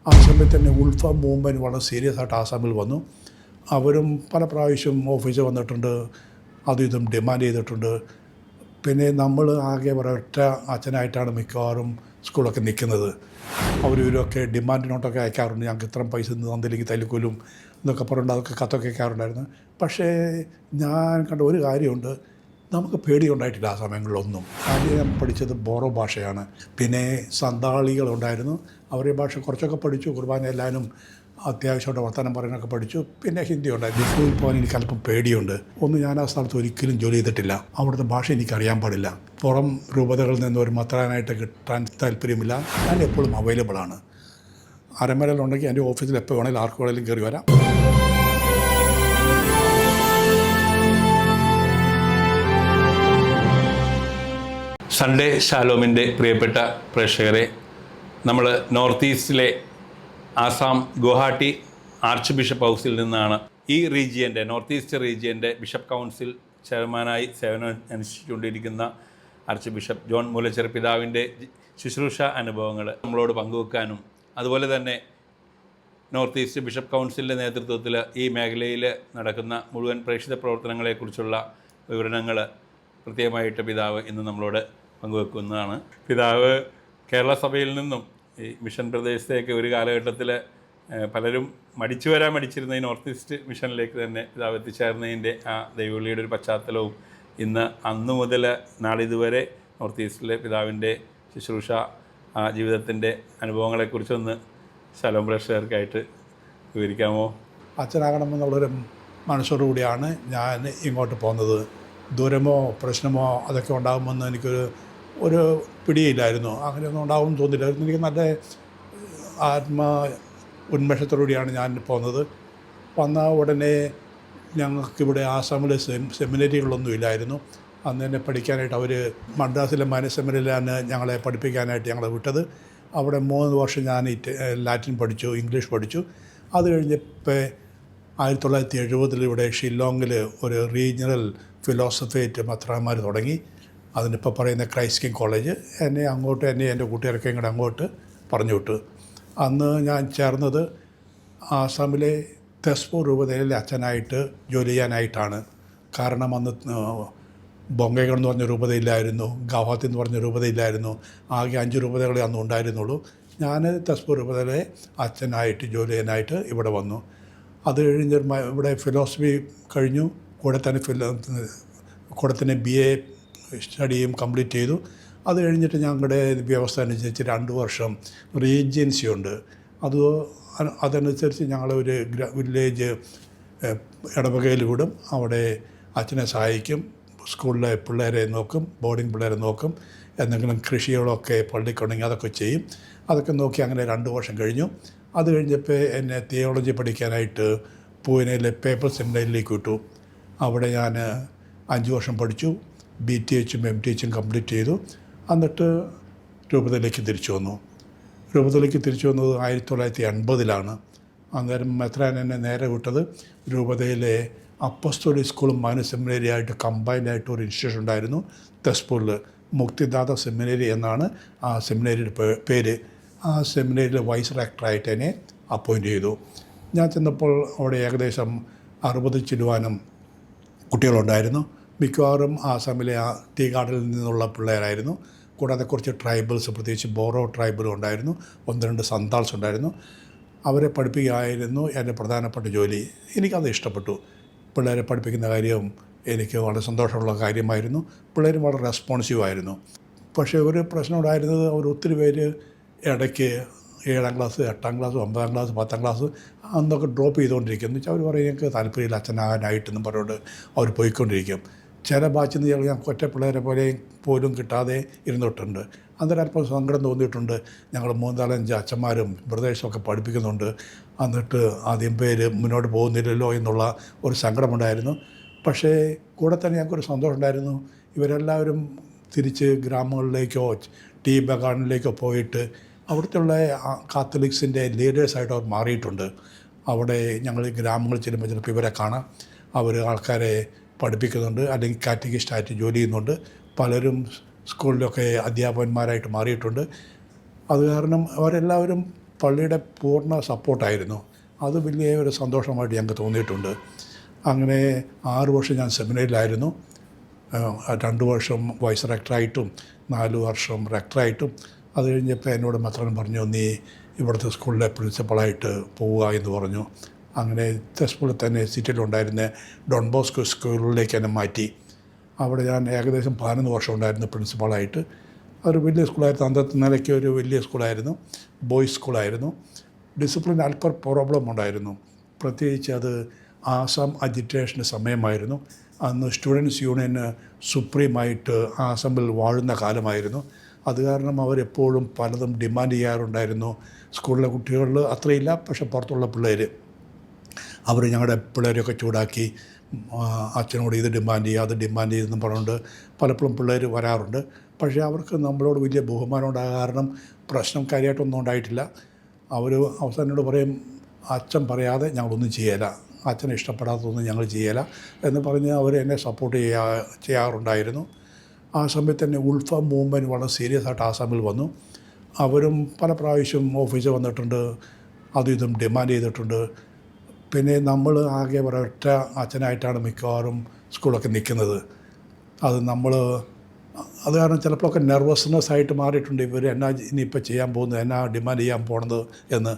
ആ സമയത്ത് തന്നെ ഉൾഫ മൂവ്മെൻറ്റ് വളരെ സീരിയസ് ആയിട്ട് ആസാമിൽ വന്നു. അവരും പല പ്രാവശ്യം ഓഫീസിൽ വന്നിട്ടുണ്ട്, അതും ഇതും ഡിമാൻഡ് ചെയ്തിട്ടുണ്ട്. പിന്നെ നമ്മൾ ആകെ ഒരൊറ്റ അച്ഛനായിട്ടാണ് മിക്കവാറും സ്കൂളൊക്കെ നിൽക്കുന്നത്. അവരൊക്കെ ഡിമാൻഡ് നോട്ടൊക്കെ അയക്കാറുണ്ട്, ഞങ്ങൾക്ക് ഇത്രയും പൈസ തന്നില്ലെങ്കിൽ തല്ലിക്കൊല്ലും എന്നൊക്കെ പറഞ്ഞിട്ട് അതൊക്കെ കത്തൊക്കെ അയക്കാറുണ്ടായിരുന്നു. പക്ഷേ ഞാൻ കണ്ട ഒരു കാര്യമുണ്ട്, നമുക്ക് പേടിയുണ്ടായിട്ടില്ല ആ സമയങ്ങളിലൊന്നും. ആദ്യം ഞാൻ പഠിച്ചത് ബോറോ ഭാഷയാണ്. പിന്നെ സന്താളികളുണ്ടായിരുന്നു, അവരുടെ ഭാഷ കുറച്ചൊക്കെ പഠിച്ചു. കുർബാന എല്ലാവരും അത്യാവശ്യമായിട്ട് വർത്തമാനം പറയാനൊക്കെ പഠിച്ചു. പിന്നെ ഹിന്ദി ഉണ്ടായിരുന്നു. സ്കൂളിൽ പോകാൻ എനിക്ക് അല്പം പേടിയുണ്ട്. ഞാൻ ആ സ്ഥലത്ത് ഒരിക്കലും ജോലി ചെയ്തിട്ടില്ല. അവിടുത്തെ ഭാഷ എനിക്കറിയാൻ പാടില്ല. പുറം രൂപതകളിൽ നിന്ന് ഒരു മെത്രാനായിട്ട് കിട്ടാൻ താല്പര്യമില്ല. ഞാൻ എപ്പോഴും അവൈലബിളാണ്. അരമനയിലുണ്ടെങ്കിൽ എൻ്റെ ഓഫീസിൽ എപ്പോൾ വേണമെങ്കിലും ആർക്ക് വേണമെങ്കിലും കയറി വരാം. സൺഡേ ഷാലോമിൻ്റെ പ്രിയപ്പെട്ട പ്രേക്ഷകരെ, നമ്മൾ നോർത്ത് ഈസ്റ്റിലെ ആസാം ഗുവാഹട്ടി ആർച്ച് ബിഷപ്പ് ഹൗസിൽ നിന്നാണ് ഈ റീജിയൻ്റെ, നോർത്ത് ഈസ്റ്റ് റീജിയൻ്റെ ബിഷപ്പ് കൗൺസിൽ ചെയർമാനായി സേവനം അനുഷ്ഠിച്ചുകൊണ്ടിരിക്കുന്ന ആർച്ച് ബിഷപ്പ് ജോൺ മൂലച്ചെറി പിതാവിൻ്റെ ശുശ്രൂഷ അനുഭവങ്ങൾ നമ്മളോട് പങ്കുവെക്കാനും, അതുപോലെ തന്നെ നോർത്ത് ഈസ്റ്റ് ബിഷപ്പ് കൗൺസിലിൻ്റെ നേതൃത്വത്തിൽ ഈ മേഖലയിൽ നടക്കുന്ന മുഴുവൻ പ്രേക്ഷിത പ്രവർത്തനങ്ങളെക്കുറിച്ചുള്ള വിവരണങ്ങൾ പ്രത്യേകമായിട്ട് പിതാവ് ഇന്ന് നമ്മളോട് പങ്കുവെക്കുന്നതാണ്. പിതാവ് കേരള സഭയിൽ നിന്നും ഈ മിഷൻ പ്രദേശത്തേക്ക് ഒരു കാലഘട്ടത്തിൽ പലരും മടിച്ചിരുന്ന ഈ നോർത്ത് ഈസ്റ്റ് മിഷനിലേക്ക് തന്നെ പിതാവ് എത്തിച്ചേർന്നതിൻ്റെ ആ ദൈവവിളിയുടെ ഒരു പശ്ചാത്തലവും ഇന്ന് അന്നു മുതൽ നാളിതുവരെ നോർത്ത് ഈസ്റ്റിലെ പിതാവിൻ്റെ ശുശ്രൂഷ ജീവിതത്തിൻ്റെ അനുഭവങ്ങളെക്കുറിച്ചൊന്ന് ശലോം പ്രേക്ഷകർക്കായിട്ട് വിവരിക്കാമോ? അച്ഛനാകണമെന്നുള്ളൊരു മനസ്സോടുകൂടിയാണ് ഞാൻ ഇങ്ങോട്ട് പോകുന്നത്. ദൂരമോ പ്രശ്നമോ അതൊക്കെ ഉണ്ടാകുമെന്ന് എനിക്കൊരു പിടിയില്ലായിരുന്നു. അങ്ങനെയൊന്നും ഉണ്ടാകുമെന്ന് തോന്നിയില്ലായിരുന്നു. എനിക്ക് നല്ല ഉന്മേഷത്തോടുകൂടിയാണ് ഞാൻ പോകുന്നത്. വന്ന ഉടനെ ഞങ്ങൾക്കിവിടെ ആസാമിൽ സെമിനറികളൊന്നും ഇല്ലായിരുന്നു. അന്ന് തന്നെ പഠിക്കാനായിട്ട് അവർ മദ്രാസിലെ സെമിനറിയിലാണ് ഞങ്ങളെ പഠിപ്പിക്കാനായിട്ട് ഞങ്ങളെ വിട്ടത്. അവിടെ 3 വർഷം ഞാൻ ലാറ്റിൻ പഠിച്ചു, ഇംഗ്ലീഷ് പഠിച്ചു. അത് കഴിഞ്ഞപ്പോൾ 1970 ഇവിടെ ഷില്ലോങ്ങിൽ ഒരു റീജിയണൽ ഫിലോസഫേറ്റ് മെത്രാന്മാർ തുടങ്ങി. അതിനിപ്പോൾ പറയുന്ന ക്രൈസ്റ്റ് കിങ് കോളേജ്. എന്നെ എൻ്റെ കൂട്ടുകാരൊക്കെ ഇങ്ങോട്ട് അങ്ങോട്ട് പറഞ്ഞു വിട്ടു. അന്ന് ഞാൻ ചേർന്നത് ആസാമിലെ തെസ്പൂർ രൂപതയിലെ അച്ഛനായിട്ട് ജോലി ചെയ്യാനായിട്ടാണ്. കാരണം അന്ന് ബൊങ്കൈഗഡ് എന്ന് പറഞ്ഞ രൂപതയില്ലായിരുന്നു, ഗൗഹാത്തി എന്ന് പറഞ്ഞ രൂപതയില്ലായിരുന്നു. ആകെ 5 രൂപതകളെ അന്ന് ഉണ്ടായിരുന്നുള്ളൂ. ഞാൻ തെസ്പൂർ രൂപതയിലെ അച്ഛനായിട്ട് ജോലി ചെയ്യാനായിട്ട് ഇവിടെ വന്നു. അത് കഴിഞ്ഞ് ഇവിടെ ഫിലോസഫി കഴിഞ്ഞു. കൂടെ തന്നെ BA സ്റ്റഡിയും കംപ്ലീറ്റ് ചെയ്തു. അത് കഴിഞ്ഞിട്ട് ഞങ്ങളുടെ വ്യവസ്ഥ അനുസരിച്ച് 2 വർഷം റീജൻസി ഉണ്ട്. അതനുസരിച്ച് ഞങ്ങളൊരു വില്ലേജ് ഇടവകയിൽ വിടും. അവിടെ അച്ഛനെ സഹായിക്കും, സ്കൂളിലെ പിള്ളേരെ നോക്കും, ബോർഡിംഗ് പിള്ളേരെ നോക്കും, എന്തെങ്കിലും കൃഷികളൊക്കെ പള്ളിക്കുണ്ടെങ്കിൽ അതൊക്കെ ചെയ്യും. അതൊക്കെ നോക്കി അങ്ങനെ 2 വർഷം കഴിഞ്ഞു. അത് കഴിഞ്ഞപ്പോൾ എന്നെ തിയോളജി പഠിക്കാനായിട്ട് പൂനെയിലെ പേപ്പർ സെമിനാരിയിലേക്ക് വിട്ടു. അവിടെ ഞാൻ 5 വർഷം പഠിച്ചു. BTHും MTHും കംപ്ലീറ്റ് ചെയ്തു. എന്നിട്ട് രൂപതയിലേക്ക് തിരിച്ചു വന്നു. രൂപതയിലേക്ക് തിരിച്ചു വന്നത് 1980 അന്നേരം മെത്രാൻ എന്നെ നേരെ വിട്ടത് രൂപതയിലെ അപ്പസ്തോലിക് സ്കൂളും സെമിനറി ആയിട്ട് കമ്പൈൻഡായിട്ട് ഒരു ഇൻസ്റ്റിറ്റ്യൂഷൻ ഉണ്ടായിരുന്നു തെസ്പൂരിൽ. മുക്തിദാത സെമിനറി എന്നാണ് ആ സെമിനറിയുടെ പേര്. ആ സെമിനറിയിലെ വൈസ് റെക്ടറായിട്ട് എന്നെ അപ്പോയിൻറ്റ് ചെയ്തു. ഞാൻ ചെന്നപ്പോൾ അവിടെ ഏകദേശം 60 ചില്ലുവാനും കുട്ടികളുണ്ടായിരുന്നു. മിക്കവാറും ആസാമിലെ ടീ ഗാർഡനിൽ നിന്നുള്ള പിള്ളേരായിരുന്നു. കൂടാതെ കുറച്ച് ട്രൈബൽസ്, പ്രത്യേകിച്ച് ബോറോ ട്രൈബലും ഉണ്ടായിരുന്നു. 1-2 സന്താൾസ് ഉണ്ടായിരുന്നു. അവരെ പഠിപ്പിക്കുകയായിരുന്നു എൻ്റെ പ്രധാനപ്പെട്ട ജോലി. എനിക്കത് ഇഷ്ടപ്പെട്ടു. പിള്ളേരെ പഠിപ്പിക്കുന്ന കാര്യം എനിക്ക് വളരെ സന്തോഷമുള്ള കാര്യമായിരുന്നു. പിള്ളേരും വളരെ റെസ്പോൺസീവായിരുന്നു. പക്ഷേ ഒരു പ്രശ്നം ഉണ്ടായിരുന്നത്, ഒത്തിരി പേര് ഇടയ്ക്ക് 7ാം ക്ലാസ്, 8ാം ക്ലാസ്, 9ാം ക്ലാസ്, 10ാം ക്ലാസ് അന്നൊക്കെ ഡ്രോപ്പ് ചെയ്തുകൊണ്ടിരിക്കും. എന്ന് വെച്ചാൽ അവർ പറയും എനിക്ക് താല്പര്യമില്ല അച്ഛനാകാനായിട്ടെന്നും പറഞ്ഞുകൊണ്ട് അവർ പോയിക്കൊണ്ടിരിക്കും. ചില ബാച്ചിൽ നിന്ന് ഞാൻ ഒറ്റ പിള്ളേരെ പോലും കിട്ടാതെ ഇരുന്നിട്ടുണ്ട്. അന്നേരം അല്പം സങ്കടം തോന്നിയിട്ടുണ്ട്. ഞങ്ങൾ 3-4-5 അച്ഛന്മാരും ബ്രദേഴ്സൊക്കെ പഠിപ്പിക്കുന്നുണ്ട്, എന്നിട്ട് ആദ്യം പേര് മുന്നോട്ട് പോകുന്നില്ലല്ലോ എന്നുള്ള ഒരു സങ്കടമുണ്ടായിരുന്നു. പക്ഷേ കൂടെ തന്നെ ഞങ്ങൾക്കൊരു സന്തോഷമുണ്ടായിരുന്നു. ഇവരെല്ലാവരും തിരിച്ച് ഗ്രാമങ്ങളിലേക്കോ ടീ ബഗാണിലേക്കോ പോയിട്ട് അവിടുത്തെ കാത്തലിക്സിൻ്റെ ലീഡേഴ്സായിട്ട് അവർ മാറിയിട്ടുണ്ട്. അവിടെ ഞങ്ങൾ ഗ്രാമങ്ങളിൽ ചെല്ലുമ്പോൾ ചിലപ്പോൾ ഇവരെ കാണാം. അവർ ആൾക്കാരെ പഠിപ്പിക്കുന്നുണ്ട്, അല്ലെങ്കിൽ കാറ്റഗിസ്റ്റായിട്ട് ജോലി ചെയ്യുന്നുണ്ട്. പലരും സ്കൂളിലൊക്കെ അധ്യാപകന്മാരായിട്ട് മാറിയിട്ടുണ്ട്. അത് കാരണം അവരെല്ലാവരും പള്ളിയുടെ പൂർണ്ണ സപ്പോർട്ടായിരുന്നു. അത് വലിയ ഒരു സന്തോഷമായിട്ട് ഞങ്ങൾക്ക് തോന്നിയിട്ടുണ്ട്. അങ്ങനെ 6 വർഷം ഞാൻ സെമിനാരിയിലായിരുന്നു. 2 വർഷം വൈസ് റെക്ടറായിട്ടും 4 വർഷം റെക്ടറായിട്ടും. അത് കഴിഞ്ഞപ്പോൾ എന്നോട് മെത്രാൻ പറഞ്ഞു, നീ ഇവിടുത്തെ സ്കൂളിലെ പ്രിൻസിപ്പളായിട്ട് പോവുക എന്ന് പറഞ്ഞു. അങ്ങനെ സ്കൂളിൽ തന്നെ സിറ്റിയിലുണ്ടായിരുന്ന ഡോൺ ബോസ്കോ സ്കൂളിലേക്ക് എന്നെ മാറ്റി. അവിടെ ഞാൻ ഏകദേശം 11 വർഷം ഉണ്ടായിരുന്നു പ്രിൻസിപ്പളായിട്ട്. അതൊരു വലിയ സ്കൂളായിരുന്നു, അന്നത്തെ നിലയ്ക്ക് ഒരു വലിയ സ്കൂളായിരുന്നു, ബോയ്സ് സ്കൂളായിരുന്നു. ഡിസിപ്ലിൻ അല്പം പ്രോബ്ലം ഉണ്ടായിരുന്നു. പ്രത്യേകിച്ച് അത് ആസാം അജിറ്റേഷന് സമയമായിരുന്നു. അന്ന് സ്റ്റുഡൻസ് യൂണിയന് സുപ്രീമായിട്ട് ആസാമിൽ വാഴുന്ന കാലമായിരുന്നു. അത് കാരണം അവരെപ്പോഴും പലതും ഡിമാൻഡ് ചെയ്യാറുണ്ടായിരുന്നു. സ്കൂളിലെ കുട്ടികളിൽ അത്രയില്ല, പക്ഷെ പുറത്തുള്ള പിള്ളേർ അവർ ഞങ്ങളുടെ പിള്ളേരെയൊക്കെ ചൂടാക്കി അച്ഛനോട് ഇത് ഡിമാൻഡ് ചെയ്യുക, അത് ഡിമാൻഡ് ചെയ്തെന്ന് പറഞ്ഞുകൊണ്ട് പലപ്പോഴും പിള്ളേർ വരാറുണ്ട്. പക്ഷേ അവർക്ക് നമ്മളോട് വലിയ ബഹുമാനം ഉണ്ടാകാൻ കാരണം പ്രശ്നം കാര്യമായിട്ടൊന്നും ഉണ്ടായിട്ടില്ല. അവർ അവസാനോട് പറയും, അച്ഛൻ പറയാതെ ഞങ്ങളൊന്നും ചെയ്യല, അച്ഛനെ ഇഷ്ടപ്പെടാത്തതൊന്നും ഞങ്ങൾ ചെയ്യല എന്ന് പറഞ്ഞ് അവർ എന്നെ സപ്പോർട്ട് ചെയ്യാറുണ്ടായിരുന്നു. ആ സമയത്ത് തന്നെ ഉൾഫ മൂവ്മെൻറ്റ് വളരെ സീരിയസ് ആയിട്ട് ആസാമിൽ വന്നു. അവരും പല പ്രാവശ്യം ഓഫീസിൽ വന്നിട്ടുണ്ട്, അതും ഇതും ഡിമാൻഡ് ചെയ്തിട്ടുണ്ട്. പിന്നെ നമ്മൾ ആകെ ഒരൊറ്റ അച്ഛനായിട്ടാണ് മിക്കവാറും സ്കൂളൊക്കെ നിൽക്കുന്നത്. അത് കാരണം ചിലപ്പോഴൊക്കെ നെർവസ്നെസ് ആയിട്ട് മാറിയിട്ടുണ്ട്. ഇവർ എന്നാ ഇനിയിപ്പോൾ ചെയ്യാൻ പോകുന്നത്, എന്നാ ഡിമാൻഡ് ചെയ്യാൻ പോണത് എന്ന്.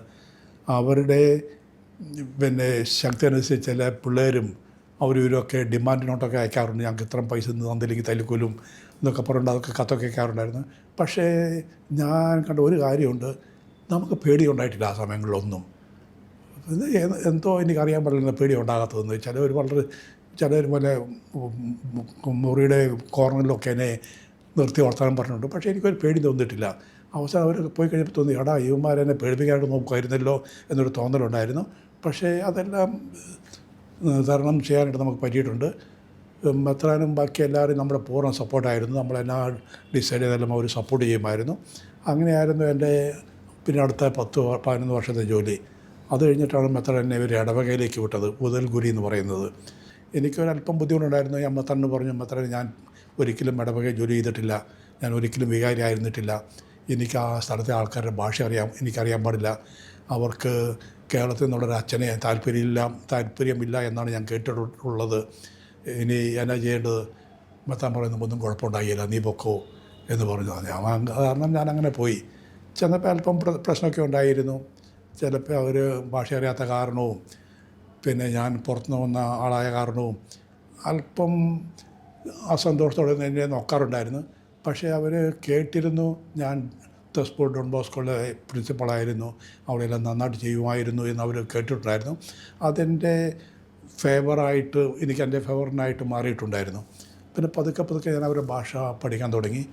അവരുടെ ശക്തി അനുസരിച്ച് ചില പിള്ളേരും അവരൊക്കെ ഡിമാൻഡ് നോട്ടൊക്കെ അയക്കാറുണ്ട്. ഞങ്ങൾക്ക് ഇത്രയും പൈസ തന്നില്ലെങ്കിൽ തല്ലിക്കൊല്ലും എന്നൊക്കെ പറഞ്ഞിട്ട് അതൊക്കെ കത്തൊക്കെ അയക്കാറുണ്ടായിരുന്നു. പക്ഷേ ഞാൻ കണ്ട ഒരു കാര്യമുണ്ട്, നമുക്ക് പേടിയുണ്ടായിട്ടില്ല ആ സമയങ്ങളിലൊന്നും. ഇത് എന്തോ എനിക്കറിയാൻ പാടില്ല പേടി ഉണ്ടാകാത്തതെന്ന്. ചിലർ പോലെ മുറിയുടെ കോർണറിലൊക്കെ എന്നെ നിർത്തി വർത്താനം പറഞ്ഞിട്ടുണ്ട്. പക്ഷേ എനിക്കൊരു പേടി തോന്നിയിട്ടില്ല. അവസാനം അവരൊക്കെ പോയി കഴിഞ്ഞപ്പോൾ തോന്നി, എടാ ഇവന്മാരെന്നെ പേടിപ്പിക്കാനായിട്ട് നോക്കുമായിരുന്നല്ലോ എന്നൊരു തോന്നലുണ്ടായിരുന്നു. പക്ഷേ അതെല്ലാം തരണം ചെയ്യാനായിട്ട് നമുക്ക് പറ്റിയിട്ടുണ്ട്. മെത്രാനും ബാക്കി എല്ലാവരും നമ്മുടെ പൂർണ്ണ സപ്പോർട്ടായിരുന്നു. നമ്മളെല്ലാം ഡിസൈഡ് ചെയ്തെല്ലാം അവർ സപ്പോർട്ട് ചെയ്യുമായിരുന്നു. അങ്ങനെയായിരുന്നു എൻ്റെ പിന്നെ അടുത്ത 10-11 വർഷത്തെ ജോലി. അത് കഴിഞ്ഞിട്ടാണ് മെത്രാൻ എന്നെ ഒരു ഇടവകയിലേക്ക് വിട്ടത്, ഉദൽഗുരി എന്ന് പറയുന്നത്. എനിക്കൊരല്പം ബുദ്ധിമുട്ടുണ്ടായിരുന്നു. ഞാൻ മെത്രാനോട് പറഞ്ഞു, മെത്രാൻ ഞാൻ ഒരിക്കലും ഇടവകയിൽ ജോലി ചെയ്തിട്ടില്ല, ഞാൻ ഒരിക്കലും വികാരി ആയിരുന്നിട്ടില്ല, എനിക്ക് ആ സ്ഥലത്തെ ആൾക്കാരുടെ ഭാഷ എനിക്കറിയാൻ പാടില്ല, അവർക്ക് കേരളത്തിൽ നിന്നുള്ളൊരു അച്ഛനെ താല്പര്യമില്ല എന്നാണ് ഞാൻ കേട്ടിട്ടുള്ളത്, ഇനി എന്നാ ചെയ്യേണ്ടത്? മെത്രാൻ പറയുന്നത് ഒന്നും കുഴപ്പമുണ്ടായില്ല, നീ പൊക്കോ എന്ന് പറഞ്ഞു. കാരണം ഞാനങ്ങനെ പോയി. ചെന്നപ്പോൾ അല്പം പ്രശ്നമൊക്കെ ഉണ്ടായിരുന്നു. ചിലപ്പോൾ അവർ ഭാഷ അറിയാത്ത കാരണവും പിന്നെ ഞാൻ പുറത്തുനിന്ന് വന്ന ആളായ കാരണവും അല്പം അസന്തോഷത്തോടെ എന്നെ നോക്കാറുണ്ടായിരുന്നു. പക്ഷേ അവർ കേട്ടിരുന്നു ഞാൻ സ്കൂൾ ഡോൺ ബോസ്കോയിലെ പ്രിൻസിപ്പളായിരുന്നു, അവിടെയെല്ലാം നന്നായിട്ട് ചെയ്യുമായിരുന്നു എന്ന് അവർ കേട്ടിട്ടുണ്ടായിരുന്നു. അതെൻ്റെ ഫേവറായിട്ട് എൻ്റെ ഫേവറിനായിട്ട് മാറിയിട്ടുണ്ടായിരുന്നു. പിന്നെ പതുക്കെ ഞാൻ അവരുടെ ഭാഷ പഠിക്കാൻ തുടങ്ങി.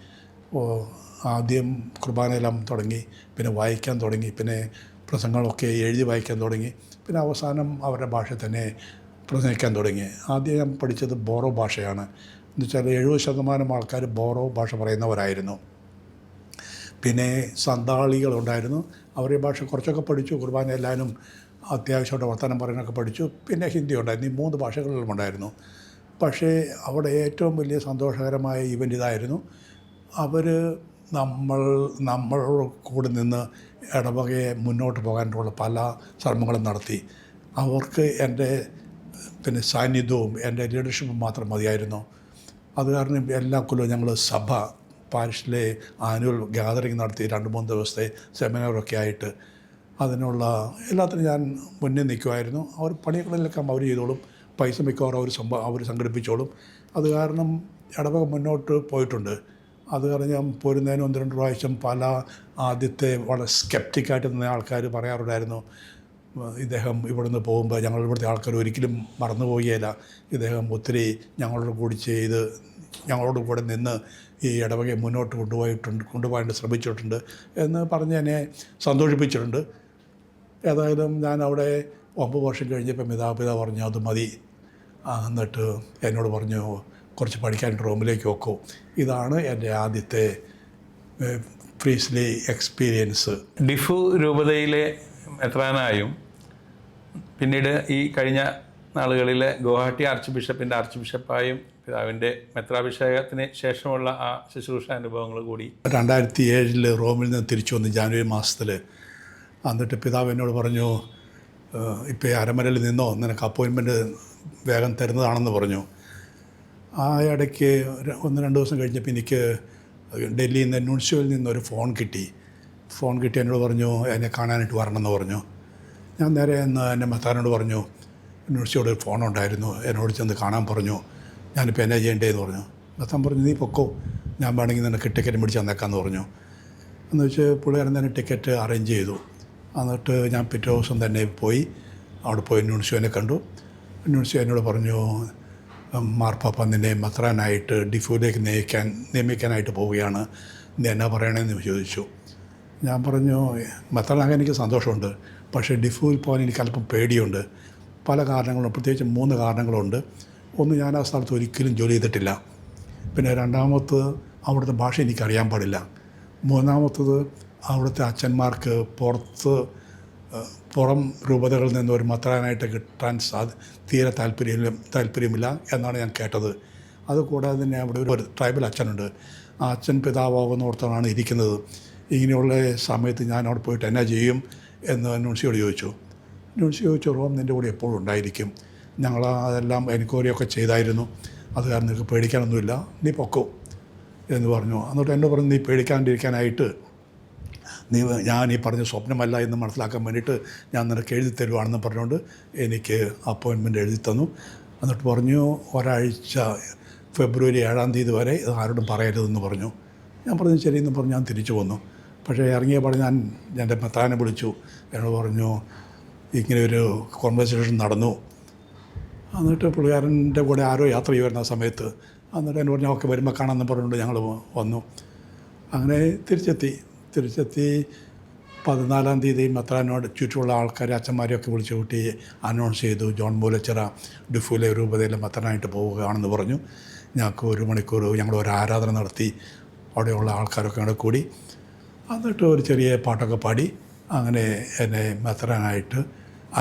ആദ്യം കുർബാനയെല്ലാം തുടങ്ങി, പിന്നെ വായിക്കാൻ തുടങ്ങി, പിന്നെ പ്രസംഗങ്ങളൊക്കെ എഴുതി വായിക്കാൻ തുടങ്ങി, പിന്നെ അവസാനം അവരുടെ ഭാഷ തന്നെ പ്രസംഗിക്കാൻ തുടങ്ങി. ആദ്യം ഞാൻ പഠിച്ചത് ബോറോ ഭാഷയാണ്. എന്നുവെച്ചാൽ 70% ആൾക്കാർ ബോറോ ഭാഷ പറയുന്നവരായിരുന്നു. പിന്നെ സന്താളികളുണ്ടായിരുന്നു, അവരുടെ ഭാഷ കുറച്ചൊക്കെ പഠിച്ചു. കുർബാന എല്ലാവരും അത്യാവശ്യമായിട്ട് വർത്തമാനം പറയാനൊക്കെ പഠിച്ചു. പിന്നെ ഹിന്ദി ഉണ്ടായിരുന്നു. ഈ 3 ഭാഷകളിലും ഉണ്ടായിരുന്നു. പക്ഷേ അവിടെ ഏറ്റവും വലിയ സന്തോഷകരമായ ഇവൻ്റ് ഇതായിരുന്നു, അവർ നമ്മളോട് കൂടെ നിന്ന് ഇടവകയെ മുന്നോട്ട് പോകാനുള്ള പല ശ്രമങ്ങളും നടത്തി. അവർക്ക് എൻ്റെ സാന്നിധ്യവും എൻ്റെ ലീഡർഷിപ്പും മാത്രം മതിയായിരുന്നു. അത് കാരണം എല്ലാ കൊല്ലവും ഞങ്ങൾ പാരിഷിലെ ആനുവൽ ഗ്യാതറിങ് നടത്തി 2-3 ദിവസത്തെ സെമിനാറൊക്കെ ആയിട്ട് അതിനുള്ള എല്ലാത്തിനും ഞാൻ മുന്നിൽ നിൽക്കുമായിരുന്നു. അവർ പണികളിലൊക്കെ അവർ ചെയ്തോളും, പൈസ മിക്കവാറും അവർ സംഘടിപ്പിച്ചോളും. അത് കാരണം ഇടവക മുന്നോട്ട് പോയിട്ടുണ്ട്. അത് കാരണം ഞാൻ പോരുന്നതിന് 1-2 പ്രാവശ്യം പല ആദ്യത്തെ വളരെ സ്കെപ്റ്റിക്കായിട്ട് നിന്ന ആൾക്കാർ പറയാറുണ്ടായിരുന്നു, ഇദ്ദേഹം ഇവിടുന്ന് പോകുമ്പോൾ ഇവിടുത്തെ ആൾക്കാർ ഒരിക്കലും മറന്നുപോകുകയില്ല, ഇദ്ദേഹം ഒത്തിരി ഞങ്ങളോട് കൂടെ നിന്ന് ഈ ഇടവകയെ മുന്നോട്ട് കൊണ്ടുപോകാൻ ശ്രമിച്ചിട്ടുണ്ട് എന്ന് പറഞ്ഞ് എന്നെ സന്തോഷിപ്പിച്ചിട്ടുണ്ട്. ഏതായാലും ഞാൻ അവിടെ 9 വർഷം കഴിഞ്ഞപ്പോൾ പിതാ പറഞ്ഞു അത് മതി. എന്നിട്ട് എന്നോട് പറഞ്ഞു കുറച്ച് പഠിക്കാൻ റൂമിലേക്ക് വെക്കൂ. ഇതാണ് എൻ്റെ ആദ്യത്തെ പ്രീസ്ലി എക്സ്പീരിയൻസ്. ഡിഫു രൂപതയിലെ മെത്രാനായും പിന്നീട് ഈ കഴിഞ്ഞ നാളുകളിൽ ഗുവാഹട്ടി ആർച്ച് ബിഷപ്പായും പിതാവിൻ്റെ മെത്രാഭിഷേകത്തിന് ശേഷമുള്ള ആ ശുശ്രൂഷ അനുഭവങ്ങൾ കൂടി. 2007 റോമിൽ നിന്ന് തിരിച്ചു വന്ന് ജാനുവരി മാസത്തിൽ എന്നിട്ട് പിതാവ് എന്നോട് പറഞ്ഞു, ഇപ്പോൾ ഈ അരമനയിൽ നിന്നോ, നിനക്ക് അപ്പോയിൻമെൻറ്റ് വേഗം തരുന്നതാണെന്ന് പറഞ്ഞു. ആ ഇടയ്ക്ക് 1-2 ദിവസം കഴിഞ്ഞപ്പോൾ എനിക്ക് ഡൽഹിയിൽ നിന്ന് ന്യൂൻഷ്യോയിൽ നിന്നൊരു ഫോൺ കിട്ടി എന്നോട് പറഞ്ഞു എന്നെ കാണാനായിട്ട് വരണമെന്ന് പറഞ്ഞു. ഞാൻ നേരെ എൻ്റെ മെത്രാനോട് പറഞ്ഞു, ന്യൂൻഷ്യോയുടെ ഒരു ഫോണുണ്ടായിരുന്നു, എന്നോട് ചെന്ന് കാണാൻ പറഞ്ഞു, ഞാനിപ്പോൾ എന്നാ ചെയ്യേണ്ടതെന്ന് പറഞ്ഞു. മെത്രാൻ പറഞ്ഞു, നീ പൊക്കോ, ഞാൻ വേണമെങ്കിൽ നിനക്ക് ടിക്കറ്റ് മേടിച്ച് തന്നേക്കാമെന്ന് പറഞ്ഞു. എന്ന് വെച്ച് പുള്ളിക്കാരൻ തന്നെ ടിക്കറ്റ് അറേഞ്ച് ചെയ്തു. എന്നിട്ട് ഞാൻ പിറ്റേ ദിവസം തന്നെ പോയി, അവിടെ പോയി ന്യൂൻഷ്യോനെ കണ്ടു. ന്യൂൻഷ്യോ എന്നോട് പറഞ്ഞു, മാർപ്പാപ്പ നിന്നെ മെത്രാനായിട്ട് ഡിഫൂയിലേക്ക് നിയമിക്കാനായിട്ട് പോവുകയാണ്, നീ എന്നാ പറയണമെന്ന് ചോദിച്ചു. ഞാൻ പറഞ്ഞു, മെത്രാനാകാൻ എനിക്ക് സന്തോഷമുണ്ട്, പക്ഷേ ഡിഫൂയിൽ പോകാൻ എനിക്ക് അല്പം പേടിയുണ്ട്. പല കാരണങ്ങളുണ്ട്, പ്രത്യേകിച്ച് 3 കാരണങ്ങളുണ്ട്. ഒന്ന്, ഞാൻ ആ സ്ഥലത്ത് ഒരിക്കലും ജോലി ചെയ്തിട്ടില്ല. പിന്നെ രണ്ടാമത്തത്, അവിടുത്തെ ഭാഷ എനിക്കറിയാൻ പാടില്ല. മൂന്നാമത്തത്, അവിടുത്തെ അച്ഛന്മാർക്ക് പുറം രൂപതകളിൽ നിന്ന് ഒരു മെത്രാനായിട്ട് കിട്ടാൻ തീരെ താല്പര്യമില്ല എന്നാണ് ഞാൻ കേട്ടത്. അതുകൂടാതെ തന്നെ അവിടെ ഒരു ട്രൈബൽ അച്ഛനുണ്ട്. ആ അച്ഛൻ പിതാവാകുന്നോർത്താണ് ഇരിക്കുന്നത്. ഇങ്ങനെയുള്ള സമയത്ത് ഞാൻ അവിടെ പോയിട്ട് എന്നാ ചെയ്യും എന്ന് ന്യൂൻഷ്യോട് ചോദിച്ചു. ന്യൂൻഷ്യോ ചോദിച്ചു, റോം നിൻ്റെ കൂടെ എപ്പോഴും ഉണ്ടായിരിക്കും, ഞങ്ങൾ അതെല്ലാം എൻക്വയറിയൊക്കെ ചെയ്തായിരുന്നു, അത് കാരണം നിനക്ക് പേടിക്കാനൊന്നുമില്ല, നീ പൊക്കോ എന്ന് പറഞ്ഞു. എന്നിട്ട് എന്നോട് പറഞ്ഞു, നീ പേടിക്കാണ്ടിരിക്കാനായിട്ട് ഞാൻ ഈ പറഞ്ഞ സ്വപ്നമല്ല എന്ന് മനസ്സിലാക്കാൻ വേണ്ടിയിട്ട് ഞാൻ നിനക്ക് എഴുതി തരുവാണെന്ന് പറഞ്ഞുകൊണ്ട് എനിക്ക് അപ്പോയിൻമെൻറ്റ് എഴുതി തന്നു. എന്നിട്ട് പറഞ്ഞു, ഒരാഴ്ച ഫെബ്രുവരി 7-ാം തീയതി വരെ ഇത് ആരോടും പറയരുതെന്ന് പറഞ്ഞു. ഞാൻ പറഞ്ഞു ശരിയെന്ന് പറഞ്ഞു. ഞാൻ തിരിച്ചു വന്നു. പക്ഷേ ഇറങ്ങിയ പാടെ ഞാൻ എൻ്റെ മെത്രാനെ വിളിച്ചു. എന്നോട് പറഞ്ഞു, ഇങ്ങനെ ഒരു കോൺവെർസേഷൻ നടന്നു. എന്നിട്ട് പുള്ളിക്കാരൻ്റെ കൂടെ ആരോ യാത്ര ചെയ്യുമായിരുന്നു ആ സമയത്ത്. എന്നിട്ട് എന്നോട് പറഞ്ഞു, ഓക്കെ വരുമ്പോൾ കാണാമെന്ന് പറഞ്ഞുകൊണ്ട് ഞങ്ങൾ വന്നു. അങ്ങനെ തിരിച്ചെത്തി 14-ാം തീയതി മെത്രാനോട് ചുറ്റുമുള്ള ആൾക്കാരെ, അച്ഛന്മാരെയൊക്കെ വിളിച്ചു കൂട്ടി അനൗൺസ് ചെയ്തു, ജോൺ മൂലച്ചിറ ഡിഫൂലെ രൂപതയിലെ മെത്രാനായിട്ട് പോവുകയാണെന്ന് പറഞ്ഞു. ഞങ്ങൾക്ക് 1 മണിക്കൂർ ഞങ്ങളൊരു ആരാധന നടത്തി, അവിടെയുള്ള ആൾക്കാരൊക്കെ അവിടെ കൂടി. എന്നിട്ട് ഒരു ചെറിയ പാട്ടൊക്കെ പാടി അങ്ങനെ എന്നെ മെത്രാനായിട്ട്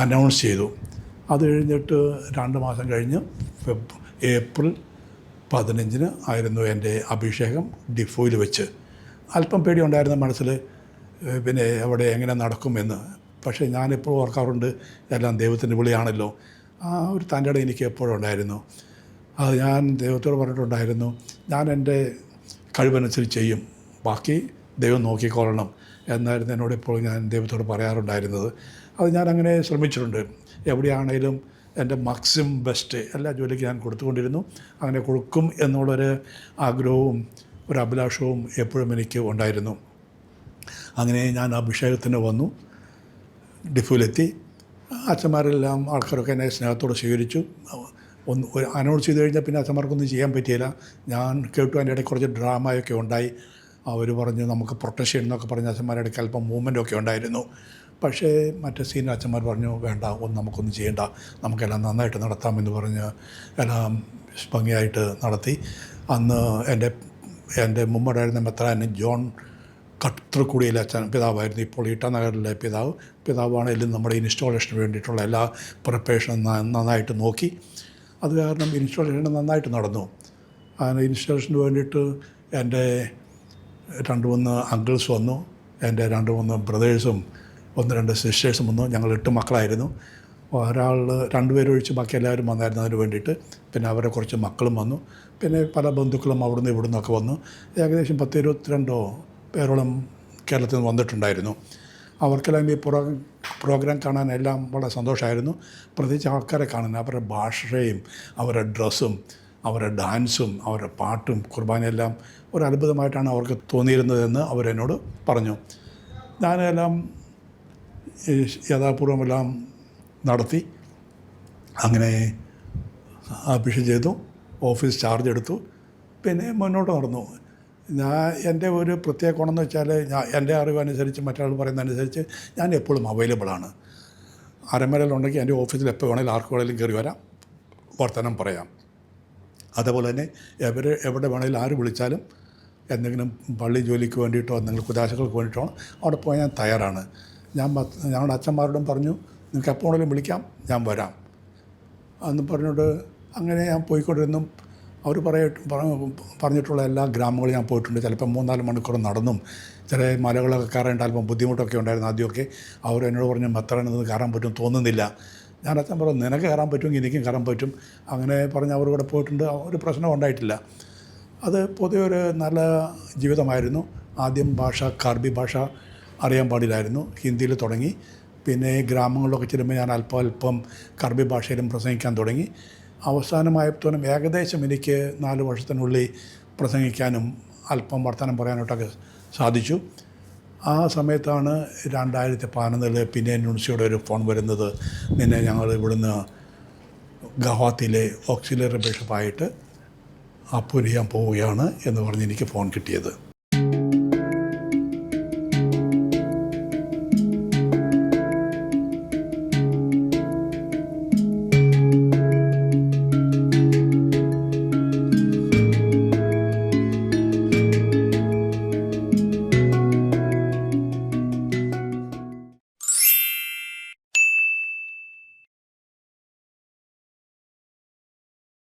അനൗൺസ് ചെയ്തു. അത് കഴിഞ്ഞിട്ട് 2 മാസം കഴിഞ്ഞ് ഏപ്രിൽ 15-ന് ആയിരുന്നു എൻ്റെ അഭിഷേകം ഡിഫൂയിൽ വെച്ച്. അല്പം പേടിയുണ്ടായിരുന്ന മനസ്സിൽ, പിന്നെ അവിടെ എങ്ങനെ നടക്കുമെന്ന്. പക്ഷേ ഞാനിപ്പോൾ ഓർക്കാറുണ്ട്, എല്ലാം ദൈവത്തിൻ്റെ വിളിയാണല്ലോ. ആ ഒരു തൻ്റെ ഇടം എനിക്ക് എപ്പോഴും ഉണ്ടായിരുന്നു. അത് ഞാൻ ദൈവത്തോട് പറഞ്ഞിട്ടുണ്ടായിരുന്നു, ഞാൻ എൻ്റെ കഴിവനുസരിച്ച് ചെയ്യും, ബാക്കി ദൈവം നോക്കിക്കൊള്ളണം എന്നായിരുന്നു എന്നോട് ഇപ്പോൾ ഞാൻ ദൈവത്തോട് പറയാറുണ്ടായിരുന്നത്. അത് ഞാനങ്ങനെ ശ്രമിച്ചിട്ടുണ്ട്. എവിടെയാണേലും എൻ്റെ മാക്സിമം ബെസ്റ്റ് എല്ലാ ജോലിക്കും ഞാൻ കൊടുത്തുകൊണ്ടിരുന്നു. അങ്ങനെ കൊടുക്കും എന്നുള്ളൊരു ആഗ്രഹവും ഒരു അഭിലാഷവും എപ്പോഴും എനിക്ക് ഉണ്ടായിരുന്നു. അങ്ങനെ ഞാൻ അഭിഷേകത്തിന് വന്നു, ഡിഫൂലെത്തി. അച്ഛന്മാരെല്ലാം ആൾക്കാരൊക്കെ എന്നെ സ്നേഹത്തോടെ സ്വീകരിച്ചു. ഒരു അനൗൺസ് ചെയ്ത് കഴിഞ്ഞാൽ പിന്നെ അച്ഛന്മാർക്കൊന്നും ചെയ്യാൻ പറ്റിയില്ല. ഞാൻ കേട്ടു, അതിൻ്റെ ഇടയ്ക്ക് കുറച്ച് ഡ്രാമയൊക്കെ ഉണ്ടായി. അവർ പറഞ്ഞു നമുക്ക് പ്രൊട്ടക്ഷൻ എന്നൊക്കെ പറഞ്ഞ അച്ഛന്മാരുടെ ഇടയ്ക്ക് അല്പം മൂവ്മെൻറ്റൊക്കെ ഉണ്ടായിരുന്നു. പക്ഷേ മറ്റേ സീനിയർ അച്ഛന്മാർ പറഞ്ഞു, വേണ്ട, നമുക്കൊന്നും ചെയ്യേണ്ട, നമുക്കെല്ലാം നന്നായിട്ട് നടത്താമെന്ന് പറഞ്ഞ് എല്ലാം ഭംഗിയായിട്ട് നടത്തി. അന്ന് എൻ്റെ മുമ്പുണ്ടായിരുന്ന മെത്രാൻ ജോൺ കട്ടർക്കുടിയിലെ അച്ഛൻ പിതാവായിരുന്നു. ഇപ്പോൾ ഈട്ടാനഗറിലെ പിതാവാണെങ്കിലും നമ്മുടെ ഇൻസ്റ്റാളേഷന് വേണ്ടിയിട്ടുള്ള എല്ലാ പ്രിപ്പറേഷനും നന്നായിട്ട് നോക്കി. അത് കാരണം ഇൻസ്റ്റാളേഷൻ നന്നായിട്ട് നടന്നു. അങ്ങനെ ഇൻസ്റ്റാളേഷന് വേണ്ടിയിട്ട് എൻ്റെ 2-3 അങ്കിൾസ് വന്നു, എൻ്റെ 2-3 ബ്രദേഴ്സും 1-2 സിസ്റ്റേഴ്സും വന്നു. ഞങ്ങൾ 8 മക്കളായിരുന്നു. 2 പേരൊഴിച്ച് ബാക്കി എല്ലാവരും വന്നായിരുന്നു അതിന് വേണ്ടിയിട്ട്. പിന്നെ അവരെ കുറച്ച് മക്കളും വന്നു. പിന്നെ പല ബന്ധുക്കളും അവിടുന്ന് ഇവിടുന്നൊക്കെ വന്നു. ഏകദേശം 10-22 പേരോളം കേരളത്തിൽ നിന്ന് വന്നിട്ടുണ്ടായിരുന്നു. അവർക്കെല്ലാം ഈ പ്രോഗ്രാം കാണാനെല്ലാം വളരെ സന്തോഷമായിരുന്നു. പ്രത്യേകിച്ച് ആൾക്കാരെ കാണാൻ, അവരുടെ ഭാഷയും അവരുടെ ഡ്രസ്സും അവരുടെ ഡാൻസും അവരുടെ പാട്ടും കുർബാനയെല്ലാം ഒരു അത്ഭുതമായിട്ടാണ് അവർക്ക് തോന്നിയിരുന്നതെന്ന് അവരെന്നോട് പറഞ്ഞു. ഞാനെല്ലാം യഥാപൂർവമെല്ലാം നടത്തി. അങ്ങനെ അഭിഷേകം ചെയ്തു, ഓഫീസ് ചാർജ് എടുത്തു, പിന്നെ മുന്നോട്ട് നടന്നു. എൻ്റെ ഒരു പ്രത്യേക ഗുണമെന്ന് വെച്ചാൽ, എൻ്റെ അറിവനുസരിച്ച് മറ്റൊരാൾ പറയുന്നതനുസരിച്ച് ഞാൻ എപ്പോഴും അവൈലബിളാണ്. അരമനയിലുണ്ടെങ്കിൽ എൻ്റെ ഓഫീസിൽ എപ്പോൾ വേണമെങ്കിലും ആർക്ക് വേണമെങ്കിലും കയറി വരാം, വർത്തമാനം പറയാം. അതുപോലെ തന്നെ എവിടെ വേണമെങ്കിലും ആര് വിളിച്ചാലും, എന്തെങ്കിലും പള്ളി ജോലിക്ക് വേണ്ടിയിട്ടോ എന്തെങ്കിലും കുദാശകൾക്ക് വേണ്ടിയിട്ടോ അവിടെ പോകാൻ ഞാൻ തയ്യാറാണ്. ഞങ്ങളുടെ അച്ഛന്മാരോടും പറഞ്ഞു, നിങ്ങൾക്ക് എപ്പോൾ വേണമെങ്കിലും വിളിക്കാം, ഞാൻ വരാം എന്ന് പറഞ്ഞുകൊണ്ട് അങ്ങനെ ഞാൻ പോയിക്കൊണ്ടിരുന്നു. അവർ പറഞ്ഞിട്ടുള്ള എല്ലാ ഗ്രാമങ്ങളും ഞാൻ പോയിട്ടുണ്ട്. ചിലപ്പോൾ 3-4 മണിക്കൂർ നടന്നും ചില മലകളൊക്കെ കയറേണ്ട അല്പം ബുദ്ധിമുട്ടൊക്കെ ഉണ്ടായിരുന്നു ആദ്യമൊക്കെ. അവർ എന്നോട് പറഞ്ഞു മെത്രയിൽ കയറാൻ പറ്റും തോന്നുന്നില്ല. ഞാൻ അച്ഛൻ പറഞ്ഞു നിനക്ക് കയറാൻ പറ്റുമെങ്കിൽ എനിക്കും കയറാൻ പറ്റും. അങ്ങനെ പറഞ്ഞ് അവർ കൂടെ പോയിട്ടുണ്ട്. ഒരു പ്രശ്നം ഉണ്ടായിട്ടില്ല. അത് പൊതുവെ ഒരു നല്ല ജീവിതമായിരുന്നു. ആദ്യം കാർബി ഭാഷ അറിയാൻ പാടില്ലായിരുന്നു. ഹിന്ദിയിൽ തുടങ്ങി. പിന്നെ ഗ്രാമങ്ങളിലൊക്കെ ചെല്ലുമ്പോൾ ഞാൻ അല്പം കർബി ഭാഷയിലും പ്രസംഗിക്കാൻ തുടങ്ങി. അവസാനമായപ്പോഴും ഏകദേശം എനിക്ക് 4 വർഷത്തിനുള്ളിൽ പ്രസംഗിക്കാനും അല്പം വർത്തമാനം പറയാനായിട്ടൊക്കെ സാധിച്ചു. ആ സമയത്താണ് 2011 പിന്നെ ന്യൂൺസിയുടെ ഒരു ഫോൺ വരുന്നത്. നിന്നെ ഞങ്ങൾ ഇവിടുന്ന് ഗുവാഹത്തിയിലെ ഓക്സിലറി ബിഷപ്പായിട്ട് അപ്പോയിൻ്റ് ചെയ്യാൻ പോവുകയാണ് എന്ന് പറഞ്ഞ് എനിക്ക് ഫോൺ കിട്ടിയത്.